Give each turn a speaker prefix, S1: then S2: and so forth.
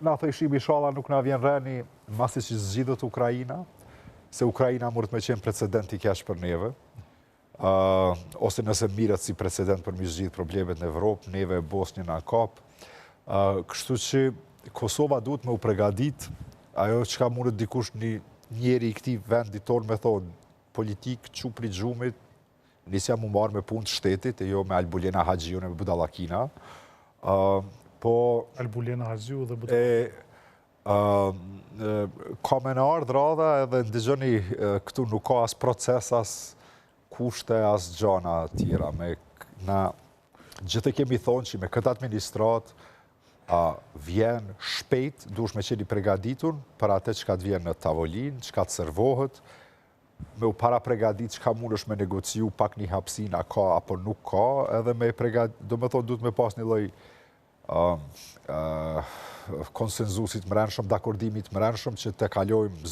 S1: na thëshim inshallah nuk na vjen reni masi që zgjidhet Ukraina, se Ukraina mund të më qenë precedent i keq për neve. Ose nëse mirët si precedent për mi zgjidh problemet në Evropë, neve Bosnjë na kap. Kështu që Kosova duhet me u pregadit, ajo çka mundet dikush njeri i këtij vendi tonë me thonë, politik, çupri xhumit, nisja mu marrë me punë të shtetit, e jo me Albulena Haxhiun e me Budallakina. Po...
S2: Albulena Haxhiu dhe Budallakina.
S1: Ka me në ardhë radha edhe ndëgjoni këtu nuk ka as proces, as kushte, as gjana tjera. Gjithë kemi thonë që me këtë administrat vjen shpejt, dush me qeni pregaditur për atë që ka të vjen në tavolin, që ka të servohet, me u para pregadit që ka mund është me negociu pak një hapsin a ka apo nuk ka, edhe me pregadit, do me thonë, du të me pas një lloj konsenzusit mrenshëm, dakordimit mrenshëm që të kalojmë